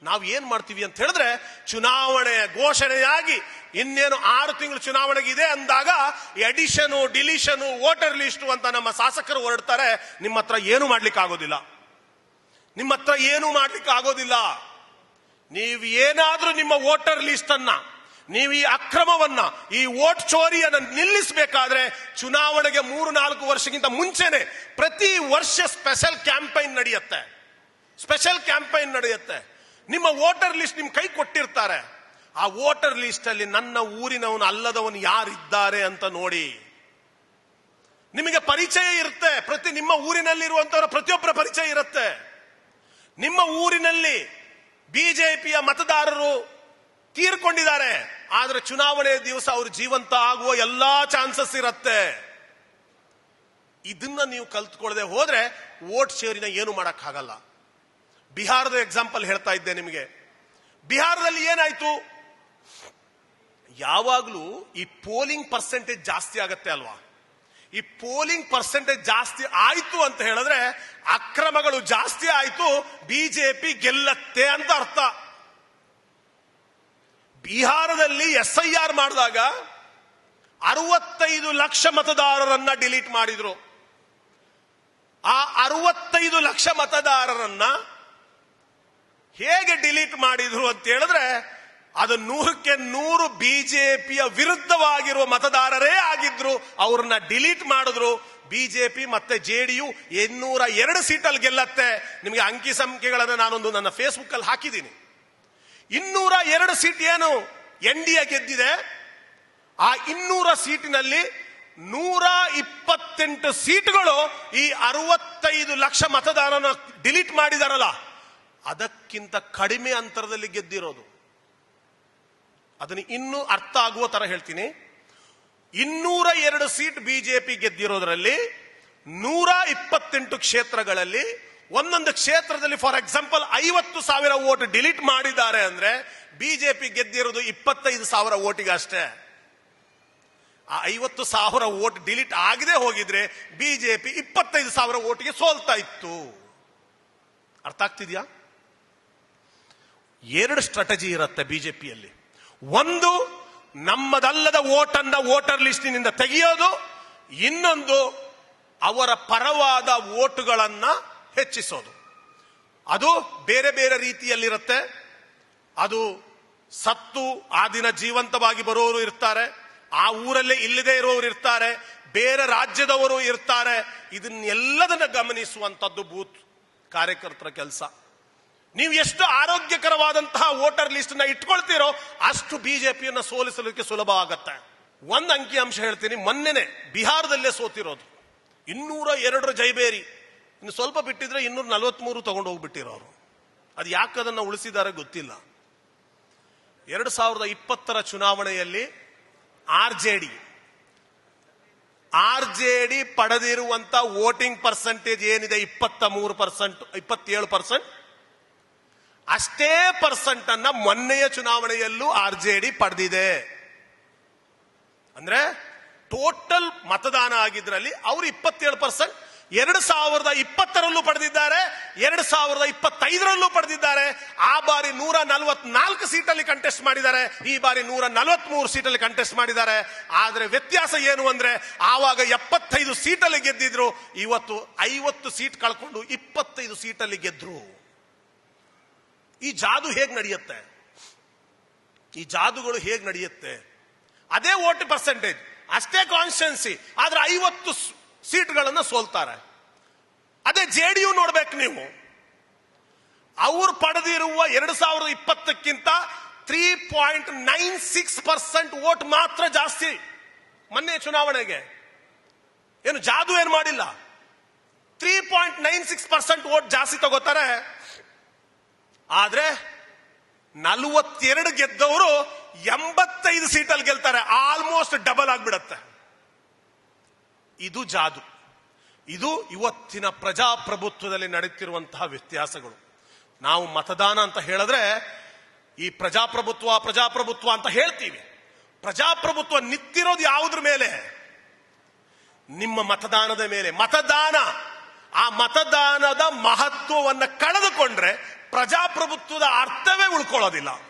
ನಾವು ಏನ್ ಮಾಡ್ತೀವಿ ಅಂತ ಹೇಳಿದ್ರೆ, ಚುನಾವಣೆ ಘೋಷಣೆಯಾಗಿ ಇನ್ನೇನು 6 ತಿಂಗಳು ಚುನಾವಣೆಗೆ ಇದೆ ಅಂದಾಗ ಎಡಿಷನು, ಡಿಲಿಷನು, ವೋಟರ್ ಲಿಸ್ಟ್ ಅಂತ ನಮ್ಮ ಶಾಸಕರು ಹೊರಡ್ತಾರೆ. ನಿಮ್ಮ ಹತ್ರ ಏನು ಮಾಡ್ಲಿಕ್ಕೆ ಆಗೋದಿಲ್ಲ. ನಿಮ್ಮ ಹತ್ರ ಏನು ಮಾಡ್ಲಿಕ್ಕೆ ಆಗೋದಿಲ್ಲ. ನೀವು ಏನಾದ್ರೂ ನಿಮ್ಮ ವೋಟರ್ ಲಿಸ್ಟ್ ಅನ್ನ, ನೀವು ಈ ಅಕ್ರಮವನ್ನ, ಈ ವೋಟ್ ಚೋರಿಯನ್ನು ನಿಲ್ಲಿಸಬೇಕಾದ್ರೆ ಚುನಾವಣೆಗೆ 3-4 ವರ್ಷಕ್ಕಿಂತ ಮುಂಚೆನೆ ಪ್ರತಿ ವರ್ಷ ಸ್ಪೆಷಲ್ ಕ್ಯಾಂಪೈನ್ ನಡೆಯುತ್ತೆ. ನಿಮ್ಮ ವೋಟರ್ ಲಿಸ್ಟ್ ನಿಮ್ ಕೈ ಕೊಟ್ಟಿರ್ತಾರೆ. ಆ ವೋಟರ್ ಲಿಸ್ಟ್ ಅಲ್ಲಿ ನನ್ನ ಊರಿನವನು ಅಲ್ಲದವನು ಯಾರಿದ್ದಾರೆ ಅಂತ ನೋಡಿ. ನಿಮಗೆ ಪರಿಚಯ ಇರುತ್ತೆ. ನಿಮ್ಮ ಊರಿನಲ್ಲಿರುವಂತವರ ಪ್ರತಿಯೊಬ್ಬರ ಪರಿಚಯ ಇರುತ್ತೆ. ನಿಮ್ಮ ಊರಿನಲ್ಲಿ ಬಿಜೆಪಿಯ ಮತದಾರರು ತೀರ್ಕೊಂಡಿದ್ದಾರೆ, ಆದ್ರೆ ಚುನಾವಣೆ ದಿವಸ ಅವರು ಜೀವಂತ ಆಗುವ ಎಲ್ಲಾ ಚಾನ್ಸಸ್ ಇರುತ್ತೆ. ಇದನ್ನ ನೀವು ಕಲ್ತ್ಕೊಳ್ಳದೆ ಹೋದ್ರೆ ವೋಟ್ ಶೇರಿನ ಏನು ಮಾಡಕ್ಕಾಗಲ್ಲ. ಬಿಹಾರದ ಎಕ್ಸಾಂಪಲ್ ಹೇಳ್ತಾ ಇದ್ದೆ ನಿಮಗೆ. ಬಿಹಾರದಲ್ಲಿ ಏನಾಯ್ತು? ಯಾವಾಗ್ಲೂ ಈ ಪೋಲಿಂಗ್ ಪರ್ಸೆಂಟೇಜ್ ಜಾಸ್ತಿ ಆಗತ್ತೆ ಅಲ್ವಾ? ಈ ಪೋಲಿಂಗ್ ಪರ್ಸೆಂಟೇಜ್ ಜಾಸ್ತಿ ಆಯ್ತು ಅಂತ ಹೇಳಿದ್ರೆ ಅಕ್ರಮಗಳು ಜಾಸ್ತಿ ಆಯ್ತು, ಬಿಜೆಪಿ ಗೆಲ್ಲತ್ತೆ ಅಂತ ಅರ್ಥ. ಬಿಹಾರದಲ್ಲಿ SIR ಮಾಡಿದಾಗ 65 ಲಕ್ಷ ಮತದಾರರನ್ನ ಡಿಲೀಟ್ ಮಾಡಿದ್ರು. ಆ 65 ಲಕ್ಷ ಮತದಾರರನ್ನ ಹೇಗೆ ಡಿಲೀಟ್ ಮಾಡಿದ್ರು ಅಂತ ಹೇಳಿದ್ರೆ, ಅದು 100ಕ್ಕೆ 100 ಬಿಜೆಪಿಯ ವಿರುದ್ಧವಾಗಿರುವ ಮತದಾರರೇ ಆಗಿದ್ರು. ಅವ್ರನ್ನ ಡಿಲೀಟ್ ಮಾಡಿದ್ರು. ಬಿಜೆಪಿ ಮತ್ತೆ JDU 202 ಸೀಟಲ್ಲಿ ಗೆಲ್ಲತ್ತೆ. ನಿಮಗೆ ಅಂಕಿ ಸಂಖ್ಯೆಗಳನ್ನು ನಾನೊಂದು ನನ್ನ ಫೇಸ್ಬುಕ್ ಅಲ್ಲಿ ಹಾಕಿದ್ದೀನಿ. 202 ಸೀಟ್ ಏನು NDA ಗೆದ್ದಿದೆ. ಆ 200 ಸೀಟಿನಲ್ಲಿ 128 ಸೀಟ್ಗಳು ಈ 65 ಲಕ್ಷ ಮತದಾರನ ಡಿಲೀಟ್ ಮಾಡಿದಾರಲ್ಲ ಅದಕ್ಕಿಂತ ಕಡಿಮೆ ಅಂತರದಲ್ಲಿ ಗೆದ್ದಿರೋದು. ಅದನ್ನು ಇನ್ನೂ ಅರ್ಥ ಆಗುವ ತರ ಹೇಳ್ತೀನಿ. 202 ಸೀಟ್ ಬಿಜೆಪಿ ಗೆದ್ದಿರೋದ್ರಲ್ಲಿ 128 ಕ್ಷೇತ್ರಗಳಲ್ಲಿ ಒಂದೊಂದು ಕ್ಷೇತ್ರದಲ್ಲಿ ಫಾರ್ ಎಕ್ಸಾಂಪಲ್ 50,000 ವೋಟ್ ಡಿಲೀಟ್ ಮಾಡಿದ್ದಾರೆ ಅಂದ್ರೆ ಬಿಜೆಪಿ ಗೆದ್ದಿರೋದು 25,000 ವೋಟಿಗೆ ಅಷ್ಟೇ. ಆ 50,000 ವೋಟ್ ಡಿಲೀಟ್ ಆಗದೆ ಹೋಗಿದ್ರೆ ಬಿಜೆಪಿ 25,000 ವೋಟಿಗೆ ಸೋಲ್ತಾ ಇತ್ತು. ಅರ್ಥ ಆಗ್ತಿದ್ಯಾ? 2 ಸ್ಟ್ರಾಟಜಿ ಇರುತ್ತೆ ಬಿಜೆಪಿಯಲ್ಲಿ. ಒಂದು, ನಮ್ಮದಲ್ಲದ ವೋಟನ್ನ ವೋಟರ್ ಲಿಸ್ಟಿನಿಂದ ತೆಗೆಯೋದು. ಇನ್ನೊಂದು, ಅವರ ಪರವಾದ ವೋಟುಗಳನ್ನ ಹೆಚ್ಚಿಸೋದು. ಅದು ಬೇರೆ ಬೇರೆ ರೀತಿಯಲ್ಲಿರುತ್ತೆ. ಅದು ಸತ್ತು ಆ ದಿನ ಜೀವಂತವಾಗಿ ಬರೋರು ಇರ್ತಾರೆ, ಆ ಊರಲ್ಲೇ ಇಲ್ಲದೆ ಇರೋರು ಇರ್ತಾರೆ, ಬೇರೆ ರಾಜ್ಯದವರು ಇರ್ತಾರೆ. ಇದನ್ನೆಲ್ಲದನ್ನ ಗಮನಿಸುವಂತದ್ದು ಬೂತ್ ಕಾರ್ಯಕರ್ತರ ಕೆಲಸ. ನೀವು ಎಷ್ಟು ಆರೋಗ್ಯಕರವಾದಂತಹ ವೋಟರ್ ಲಿಸ್ಟ್ ನ ಇಟ್ಕೊಳ್ತೀರೋ ಅಷ್ಟು ಬಿಜೆಪಿಯನ್ನ ಸೋಲಿಸಲಿಕ್ಕೆ ಸುಲಭ ಆಗತ್ತೆ. ಒಂದು ಅಂಕಿ ಅಂಶ ಹೇಳ್ತೀನಿ. ಮೊನ್ನೆನೆ ಬಿಹಾರದಲ್ಲೇ ಸೋತಿರೋದು 202 ಜೈಬೇರಿ. ಇನ್ನು ಸ್ವಲ್ಪ ಬಿಟ್ಟಿದ್ರೆ 243 ತಗೊಂಡು ಹೋಗ್ಬಿಟ್ಟಿರೋರು. ಅದು ಯಾಕೆ ಅದನ್ನ ಉಳಿಸಿದ್ದಾರೆ ಗೊತ್ತಿಲ್ಲ. 2020 ಚುನಾವಣೆಯಲ್ಲಿ ಆರ್ಜೆಡಿ ಪಡೆದಿರುವಂತ ವೋಟಿಂಗ್ ಪರ್ಸೆಂಟೇಜ್ ಏನಿದೆ 23%, 27%, ಅಷ್ಟೇ ಪರ್ಸೆಂಟ್ ಅನ್ನ ಮೊನ್ನೆಯ ಚುನಾವಣೆಯಲ್ಲೂ ಆರ್ಜೆಡಿ ಪಡೆದಿದೆ. ಅಂದ್ರೆ ಟೋಟಲ್ ಮತದಾನ ಆಗಿದ್ರಲ್ಲಿ ಅವರು 27%, 2020ರಲ್ಲೂ ಪಡೆದಿದ್ದಾರೆ, 2025ರಲ್ಲೂ ಪಡೆದಿದ್ದಾರೆ. ಆ ಬಾರಿ 144 ಸೀಟಲ್ಲಿ ಕಂಟೆಸ್ಟ್ ಮಾಡಿದ್ದಾರೆ, ಈ ಬಾರಿ 143 ಸೀಟಲ್ಲಿ ಕಂಟೆಸ್ಟ್ ಮಾಡಿದ್ದಾರೆ. ಆದ್ರೆ ವ್ಯತ್ಯಾಸ ಏನು ಅಂದ್ರೆ, ಆವಾಗ 75 ಸೀಟಲ್ಲಿ ಗೆದ್ದಿದ್ರು, ಇವತ್ತು 50 ಸೀಟ್ ಕಳ್ಕೊಂಡು 25 ಸೀಟಲ್ಲಿ ಗೆದ್ರು. ಈ ಜಾದು ಹೇಗೆ ನಡೆಯುತ್ತೆ? ಈ ಜಾದುಗಳು ಹೇಗೆ ನಡೆಯುತ್ತೆ? ಅದೇ ವೋಟ್ ಪರ್ಸೆಂಟೇಜ್, ಅಷ್ಟೇ ಕಾನ್ಸ್ಟಿಟ್ಯೂನ್ಸಿ, ಆದ್ರೆ 50 ಸೀಟ್ಗಳನ್ನ ಸೋಲ್ತಾರೆ. ಅದೇ JDU ನೋಡ್ಬೇಕು ನೀವು. ಅವರು ಪಡೆದಿರುವ 2020ಕ್ಕಿಂತ 3.96% ವೋಟ್ ಮಾತ್ರ ಜಾಸ್ತಿ. ಮೊನ್ನೆ ಚುನಾವಣೆಗೆ ಏನು ಜಾದು ಏನು ಮಾಡಿಲ್ಲ, 3.96% ವೋಟ್ ಜಾಸ್ತಿ ತಗೋತಾರೆ. ಆದ್ರೆ 42 ಗೆದ್ದವರು 85 ಸೀಟಲ್ಲಿ ಗೆಲ್ತಾರೆ. ಆಲ್ಮೋಸ್ಟ್ ಡಬಲ್ ಆಗ್ಬಿಡತ್ತೆ. ಇದು ಜಾದು. ಇದು ಇವತ್ತಿನ ಪ್ರಜಾಪ್ರಭುತ್ವದಲ್ಲಿ ನಡೆಯುತ್ತಿರುವಂತಹ ವ್ಯತ್ಯಾಸಗಳು. ನಾವು ಮತದಾನ ಅಂತ ಹೇಳಿದ್ರೆ ಈ ಪ್ರಜಾಪ್ರಭುತ್ವ ಅಂತ ಹೇಳ್ತೀವಿ. ಪ್ರಜಾಪ್ರಭುತ್ವ ನಿಂತಿರೋದು ಯಾವುದ್ರ ಮೇಲೆ? ನಿಮ್ಮ ಮತದಾನದ ಮೇಲೆ. ಆ ಮತದಾನದ ಮಹತ್ವವನ್ನು ಕಳೆದುಕೊಂಡ್ರೆ ಪ್ರಜಾಪ್ರಭುತ್ವದ ಅರ್ಥವೇ ಉಳ್ಕೊಳ್ಳೋದಿಲ್ಲ.